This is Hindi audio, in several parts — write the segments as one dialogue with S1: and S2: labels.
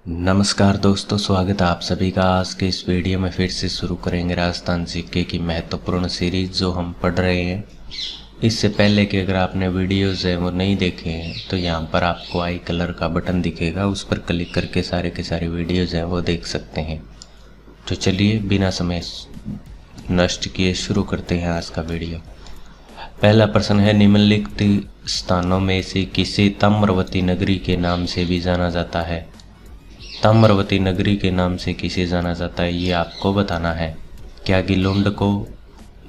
S1: नमस्कार दोस्तों, स्वागत है आप सभी का। आज के इस वीडियो में फिर से शुरू करेंगे राजस्थान जीके की महत्वपूर्ण सीरीज जो हम पढ़ रहे हैं। इससे पहले कि अगर आपने वीडियोस है वो नहीं देखे हैं तो यहाँ पर आपको आई कलर का बटन दिखेगा, उस पर क्लिक करके सारे के सारे वीडियोस हैं वो देख सकते हैं। तो चलिए बिना समय नष्ट किए शुरू करते हैं आज का वीडियो। पहला प्रश्न है, निम्नलिखित स्थानों में से किसे ताम्रवती नगरी के नाम से भी जाना जाता है? ताम्रवती नगरी के नाम से किसे जाना जाता है ये आपको बताना है। क्या गिलोंड को,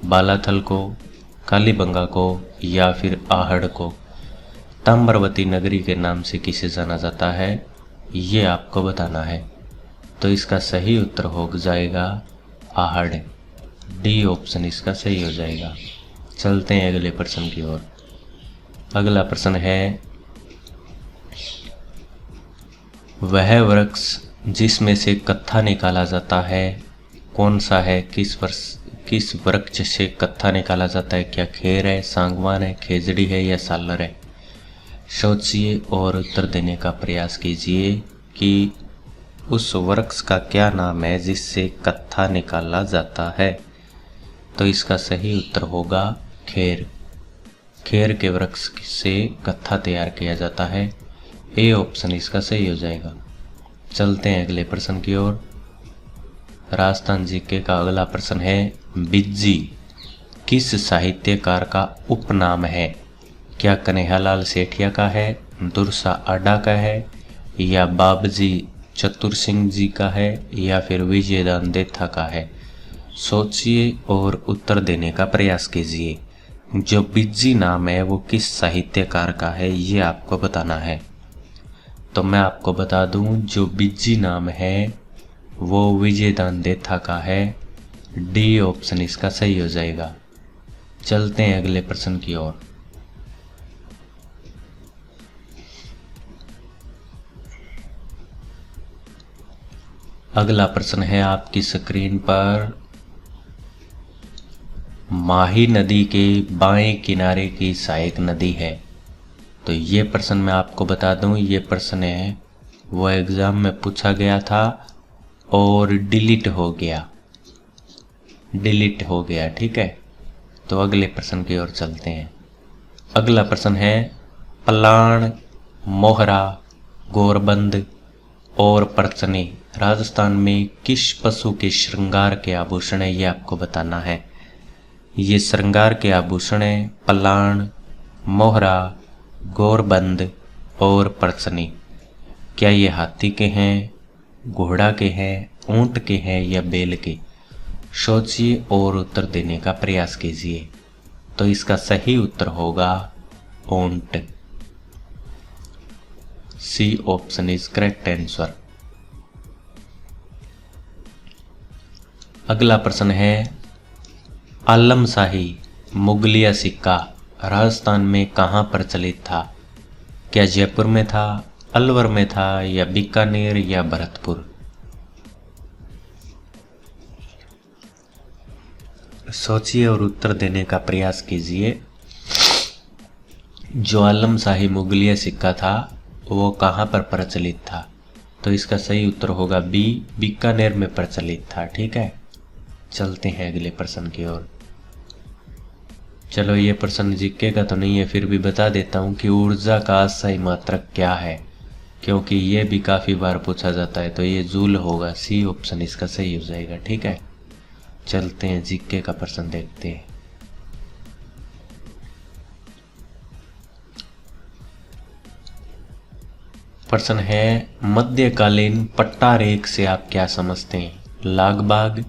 S1: बालाथल को, कालीबंगा को या फिर आहड़ को? ताम्रवती नगरी के नाम से किसे जाना जाता है ये आपको बताना है। तो इसका सही उत्तर हो जाएगा आहड़। डी ऑप्शन इसका सही हो जाएगा। चलते हैं अगले प्रश्न की ओर। अगला प्रश्न है, वह वृक्ष जिसमें से कत्था निकाला जाता है कौन सा है? किस वृक्ष से कत्था निकाला जाता है? क्या खेर है, सांगवान है, खेजड़ी है या सालर है? सोचिए और उत्तर देने का प्रयास कीजिए कि उस वृक्ष का क्या नाम है जिससे कत्था निकाला जाता है। तो इसका सही उत्तर होगा खेर। खेर के वृक्ष से कत्था तैयार किया जाता है। ए ऑप्शन इसका सही हो जाएगा। चलते हैं अगले प्रश्न की ओर। राजस्थान जीके का अगला प्रश्न है, बिज्जी किस साहित्यकार का उपनाम है? क्या कन्हैयालाल सेठिया का है, दुर्सा आडा का है या बाबजी चतुर सिंह जी का है या फिर विजयदान देथा का है? सोचिए और उत्तर देने का प्रयास कीजिए। जो बिज्जी नाम है वो किस साहित्यकार का है ये आपको बताना है। तो मैं आपको बता दूं, जो बिज्जी नाम है वो विजयदान देथा का है। डी ऑप्शन इसका सही हो जाएगा। चलते हैं अगले प्रश्न की ओर। अगला प्रश्न है आपकी स्क्रीन पर, माही नदी के बाएं किनारे की सहायक नदी है। तो ये प्रश्न मैं आपको बता दूं, ये प्रश्न है वो एग्ज़ाम में पूछा गया था और डिलीट हो गया। ठीक है, तो अगले प्रश्न की ओर चलते हैं। अगला प्रश्न है, पलाण, मोहरा, गोरबंद और परचनी राजस्थान में किस पशु के श्रृंगार के आभूषण है ये आपको बताना है। ये श्रृंगार के आभूषण है पलाण, मोहरा, गोरबंद और परचनी। क्या ये हाथी के हैं, घोड़ा के हैं, ऊंट के हैं या बैल के? सोचिए और उत्तर देने का प्रयास कीजिए। तो इसका सही उत्तर होगा ऊंट। C option is correct answer. अगला प्रश्न है, आलमशाही मुगलिया सिक्का राजस्थान में कहाँ प्रचलित था? क्या जयपुर में था, अलवर में था या बीकानेर या भरतपुर? सोचिए और उत्तर देने का प्रयास कीजिए। जो आलमशाही मुगलिया सिक्का था वो कहाँ पर प्रचलित था? तो इसका सही उत्तर होगा बी, बीकानेर में प्रचलित था। ठीक है, चलते हैं अगले प्रश्न की ओर। चलो, ये प्रश्न जीके का तो नहीं है, फिर भी बता देता हूँ कि ऊर्जा का अस्थायी मात्रक क्या है, क्योंकि ये भी काफ़ी बार पूछा जाता है। तो ये जूल होगा। सी ऑप्शन इसका सही हो जाएगा। ठीक है, चलते हैं जीके का प्रश्न देखते हैं। प्रश्न है, मध्यकालीन पट्टा रेख से आप क्या समझते हैं? लाग बाग,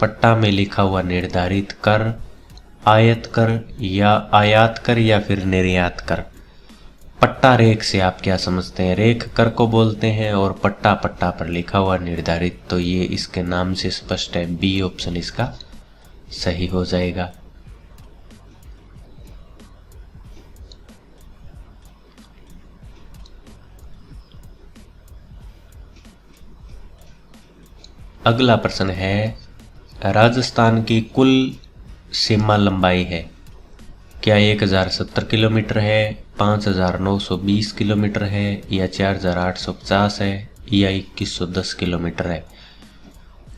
S1: पट्टा में लिखा हुआ निर्धारित कर, आयात कर या फिर निर्यात कर? पट्टा रेख से आप क्या समझते हैं? रेख कर को बोलते हैं और पट्टा पर लिखा हुआ निर्धारित। तो ये इसके नाम से स्पष्ट है। बी ऑप्शन इसका सही हो जाएगा। अगला प्रश्न है, राजस्थान की कुल सीमा लंबाई है? क्या 1070 किलोमीटर है, 5920 किलोमीटर है या 4850 है या 2110 किलोमीटर है।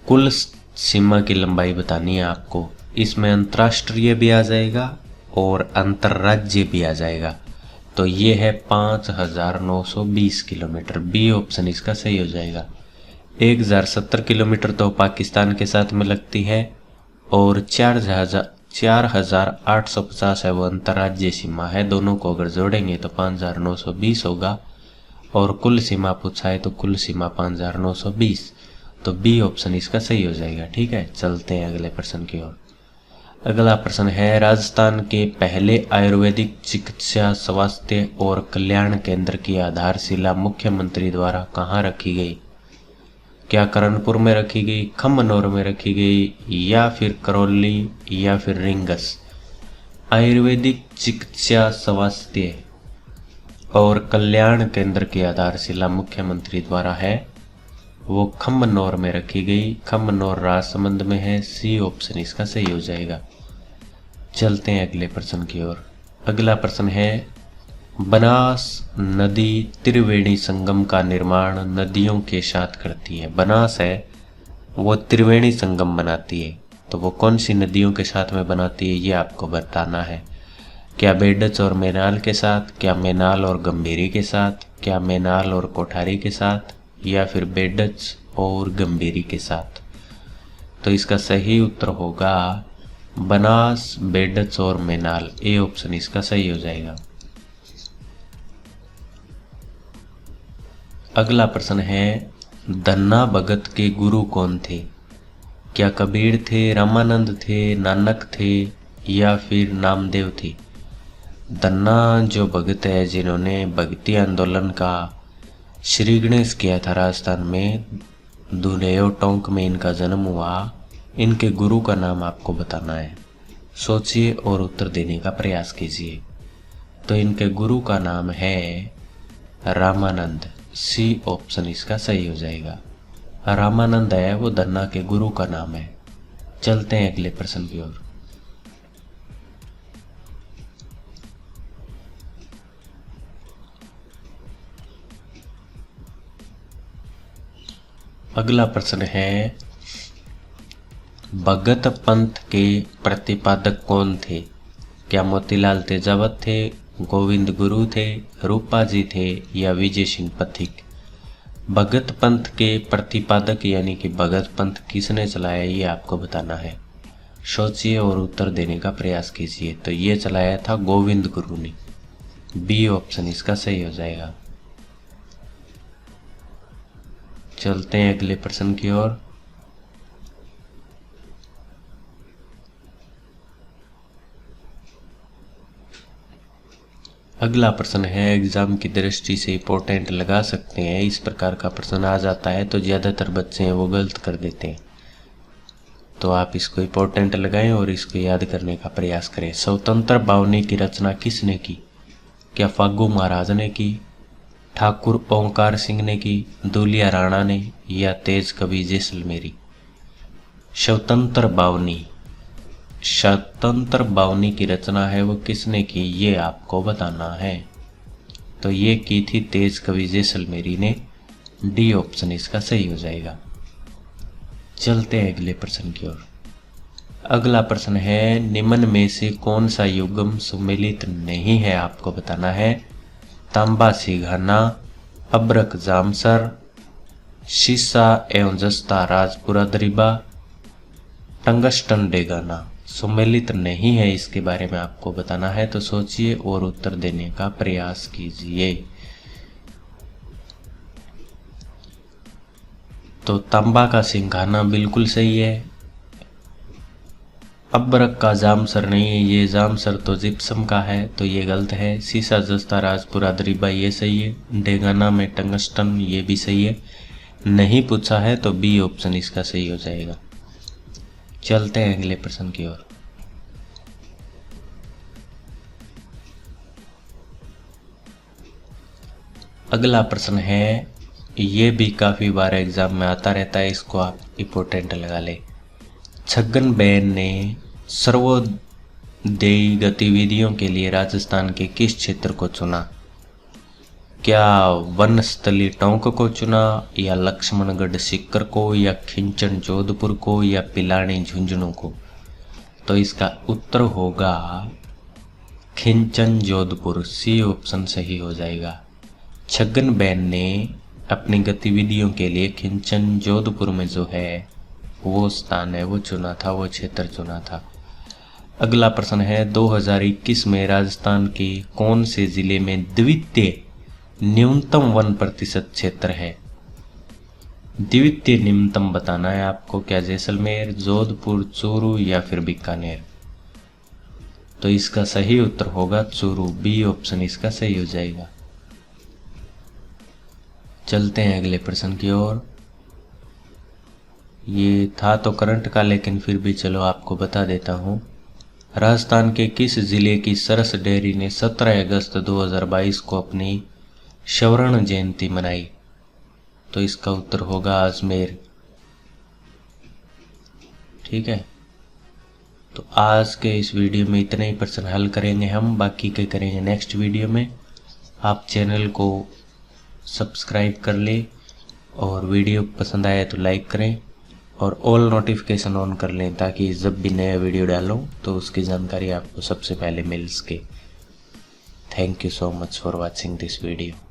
S1: कुल सीमा की लंबाई बतानी है आपको। इसमें अंतर्राष्ट्रीय भी आ जाएगा और अंतर्राज्यीय भी आ जाएगा। तो ये है 5920 किलोमीटर। बी ऑप्शन इसका सही हो जाएगा। 1070 किलोमीटर तो पाकिस्तान के साथ में लगती है और 4850 है वो अंतर्राज्यीय सीमा है। दोनों को अगर जोड़ेंगे तो 5920 होगा और कुल सीमा पूछा है तो कुल सीमा 5920। तो बी ऑप्शन इसका सही हो जाएगा। ठीक है, चलते हैं अगले प्रश्न की ओर। अगला प्रश्न है, राजस्थान के पहले आयुर्वेदिक चिकित्सा स्वास्थ्य और कल्याण केंद्र की आधारशिला मुख्यमंत्री द्वारा कहाँ रखी गई? क्या करनपुर में रखी गई, खम्मनौर में रखी गई, या फिर करौली, या फिर रिंगस? आयुर्वेदिक चिकित्सा स्वास्थ्य और कल्याण केंद्र की आधारशिला मुख्यमंत्री द्वारा है वो खम्मनौर में रखी गई। खम्मनौर राजसमंद में है। सी ऑप्शन इसका सही हो जाएगा। चलते हैं अगले प्रश्न की ओर। अगला प्रश्न है, बनास नदी त्रिवेणी संगम का निर्माण नदियों के साथ करती है। बनास है वो त्रिवेणी संगम बनाती है, तो वो कौन सी नदियों के साथ में बनाती है ये आपको बताना है। क्या बेडच और मेनाल के साथ, क्या मेनाल और गंभीरी के साथ, क्या मेनाल और कोठारी के साथ, या फिर बेडच और गंभीरी के साथ? तो इसका सही उत्तर होगा बनास, बेडच और मेनाल। ए ऑप्शन इसका सही हो जाएगा। अगला प्रश्न है, धन्ना भगत के गुरु कौन थे? क्या कबीर थे, रामानंद थे, नानक थे, या फिर नामदेव थे? धन्ना जो भगत है जिन्होंने भक्ति आंदोलन का श्री गणेश किया था राजस्थान में, दुलेव टोंक में इनका जन्म हुआ। इनके गुरु का नाम आपको बताना है। सोचिए और उत्तर देने का प्रयास कीजिए। तो इनके गुरु का नाम है रामानंद। सी ऑप्शन इसका सही हो जाएगा। रामानंद है वो धन्ना के गुरु का नाम है। चलते हैं अगले प्रश्न की ओर। अगला प्रश्न है, भगत पंथ के प्रतिपादक कौन थे? क्या मोतीलाल तेजावत थे, गोविंद गुरु थे, रूपा जी थे, या विजय सिंह पथिक? भगत पंथ के प्रतिपादक यानी कि भगत पंथ किसने चलाया ये आपको बताना है। सोचिए और उत्तर देने का प्रयास कीजिए। तो ये चलाया था गोविंद गुरु ने। बी ऑप्शन इसका सही हो जाएगा। चलते हैं अगले प्रश्न की ओर। अगला प्रश्न है, एग्जाम की दृष्टि से इंपॉर्टेंट लगा सकते हैं। इस प्रकार का प्रश्न आ जाता है तो ज़्यादातर बच्चे हैं वो गलत कर देते हैं, तो आप इसको इंपॉर्टेंट लगाएं और इसको याद करने का प्रयास करें। स्वतंत्र बावनी की रचना किसने की? क्या फागू महाराज ने की, ठाकुर ओंकार सिंह ने की, दूलिया राणा ने, या तेज कवि जैसलमेरी? स्वतंत्र बावनी की रचना है वो किसने की ये आपको बताना है। तो ये की थी तेज कवि जैसलमेरी ने। डी ऑप्शन इसका सही हो जाएगा। चलते हैं अगले प्रश्न की ओर। अगला प्रश्न है, निम्न में से कौन सा युग्म सुमेलित नहीं है आपको बताना है। तांबा सिंघाना, अब्रक जामसर, शीशा एवं जस्ता राजपुरा दरिबा, टंगस्टन डेगाना। सुमेलित नहीं है इसके बारे में आपको बताना है। तो सोचिए और उत्तर देने का प्रयास कीजिए। तो तांबा का सिंघाना बिल्कुल सही है। अब्रक का जामसर नहीं है, ये जामसर तो जिप्सम का है, तो ये गलत है। शीशा जस्ता राजपुरा दरिबा ये सही है। डेगाना में टंगस्टन ये भी सही है। नहीं पूछा है तो बी ऑप्शन इसका सही हो जाएगा। चलते हैं अगले प्रश्न की ओर। अगला प्रश्न है, ये भी काफ़ी बार एग्जाम में आता रहता है, इसको आप इंपॉर्टेंट लगा ले। छगनबेन ने सर्वोदयी गतिविधियों के लिए राजस्थान के किस क्षेत्र को चुना? क्या वनस्थली टोंक को चुना, या लक्ष्मणगढ़ सीकर को, या खिंचन जोधपुर को, या पिलानी झुंझुनू को? तो इसका उत्तर होगा खिंचन जोधपुर। सी ऑप्शन सही हो जाएगा। छगनबैन ने अपनी गतिविधियों के लिए खिंचन जोधपुर में जो है वो स्थान है वो चुना था, वो क्षेत्र चुना था। अगला प्रश्न है 2021 में राजस्थान के कौन से जिले में द्वितीय न्यूनतम वन प्रतिशत क्षेत्र है? द्वितीय न्यूनतम बताना है आपको। क्या जैसलमेर, जोधपुर, चूरू या फिर बीकानेर? तो इसका सही उत्तर होगा चूरू। बी ऑप्शन इसका सही हो जाएगा। चलते हैं अगले प्रश्न की ओर। ये था तो करंट का, लेकिन फिर भी चलो आपको बता देता हूँ। राजस्थान के किस जिले की सरस डेयरी ने 17 अगस्त 2022 को अपनी स्वर्ण जयंती मनाई? तो इसका उत्तर होगा अजमेर। ठीक है, तो आज के इस वीडियो में इतने ही प्रश्न हल करेंगे हम, बाकी के करेंगे नेक्स्ट वीडियो में। आप चैनल को सब्सक्राइब कर लें और वीडियो पसंद आए तो लाइक करें और ऑल नोटिफिकेशन ऑन कर लें, ताकि जब भी नया वीडियो डालूं तो उसकी जानकारी आपको सबसे पहले मिल सके। Thank you so much for watching this video.